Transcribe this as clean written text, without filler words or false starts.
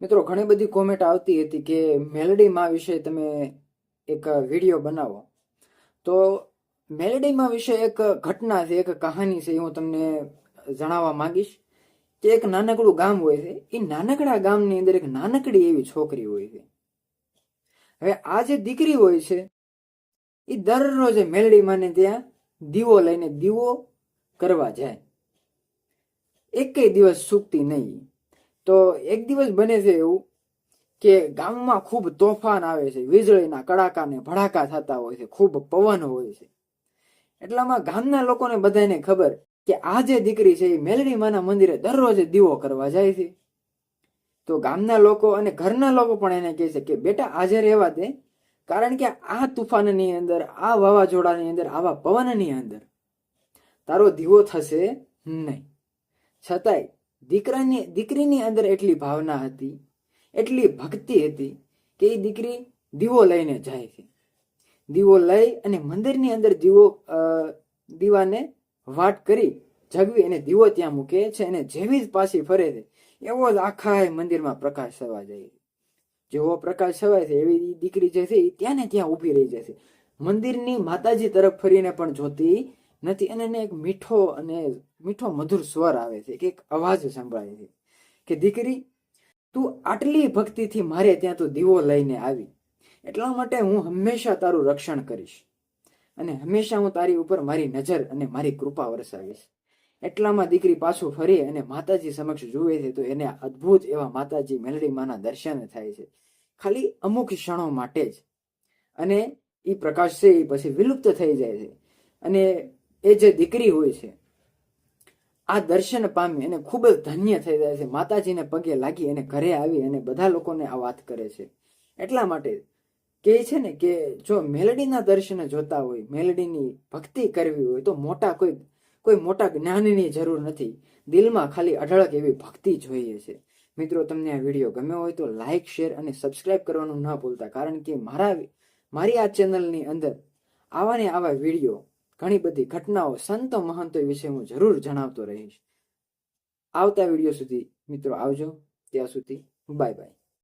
મિત્રો ઘણી બધી કોમેન્ટ આવતી હતી કે મેલડી માં વિશે તમે એક વિડીયો બનાવો. તો મેલડી માં વિશે એક ઘટના છે, એક કહાની છે, એ હું તમને જણાવવા માંગીશ કે એક નાનકડું ગામ હોય છે. એ નાનકડા ગામની અંદર એક નાનકડી એવી છોકરી હોય છે. હવે આ જે દીકરી હોય છે એ દરરોજ મેલડી માને ત્યાં દીવો લઈને દીવો કરવા જાય, એકેય દિવસ ચૂકતી નહીં. તો એક દિવસ બને છે એવું કે ગામમાં ખૂબ તોફાન આવે છે, વીજળીના કડાકા ને ભડાકા થતા હોય છે, ખૂબ પવન હોય છે. એટલામાં ગામના લોકોને બધાને ખબર કે આ જે દીકરી છે એ મેલડી માના મંદિરે દરરોજ દીવો કરવા જાય છે. તો ગામના લોકો અને ઘરના લોકો પણ એને કહે છે કે બેટા આજે રહેવા દે, કારણ કે આ તુફાનની અંદર, આ વાવાઝોડાની અંદર, આવા પવનની અંદર તારો દીવો થશે નહીં. છતાંય દીકરીની અંદર એટલી ભાવના હતી, એટલી ભક્તિ હતી કે એ દીકરી દીવો લઈને જાય છે. દીવો લઈ અને મંદિરની અંદર દીવાને વાટ કરી જગવી અને દીવો ત્યાં મૂકે છે. અને જેવી જ પાછી ફરે છે એવો જ આખા મંદિરમાં પ્રકાશ છવાઈ જાય છે. જેવો પ્રકાશ છવાય છે એવી દીકરી જે છે એ ત્યાં ને ત્યાં ઊભી રહી જાય છે. મંદિરની માતાજી તરફ ફરીને પણ જોતી નથી. અને એને એક મીઠો મધુર સ્વર આવે છે, કે એક અવાજ સંભળાય છે કે દીકરી, તું આટલી ભક્તિથી મારે ત્યાં તું દીવો લઈને આવી, એટલા માટે હું હંમેશા તારું રક્ષણ કરીશ અને હંમેશા હું તારી ઉપર મારી નજર અને મારી કૃપા વરસાવીશ. એટલામાં દીકરી પાછું ફરી અને માતાજી સમક્ષ જુએ છે તો એને અદ્ભુત એવા માતાજી મેલડી માના દર્શન થાય છે, ખાલી અમુક ક્ષણો માટે જ. અને એ પ્રકાશ છે એ પછી વિલુપ્ત થઈ જાય છે. અને એ જે દીકરી હોય છે આ દર્શન પામી અને ખૂબ જ ધન્ય થઈ જાય છે. માતાજીને પગે લાગી અને ઘરે આવી અને બધા લોકોને આ વાત કરે છે. એટલા માટે કહે છે ને કે જો મેલડીના દર્શન જોતા હોય, મેલડીની ભક્તિ કરવી હોય તો કોઈ મોટા જ્ઞાનની જરૂર નથી. દિલમાં ખાલી અઢળક એવી ભક્તિ જોઈએ છે. મિત્રો, તમને આ વિડીયો ગમ્યો હોય તો લાઈક, શેર અને સબસ્ક્રાઇબ કરવાનું ન ભૂલતા, કારણ કે મારી આ ચેનલની અંદર આવા ને આવા વિડીયો, ઘણી બધી ઘટનાઓ, સંતો મહંતો વિશે હું જરૂર જણાવતો રહીશ. આવતા વિડીયો સુધી મિત્રો આવજો. ત્યાં સુધી બાય બાય.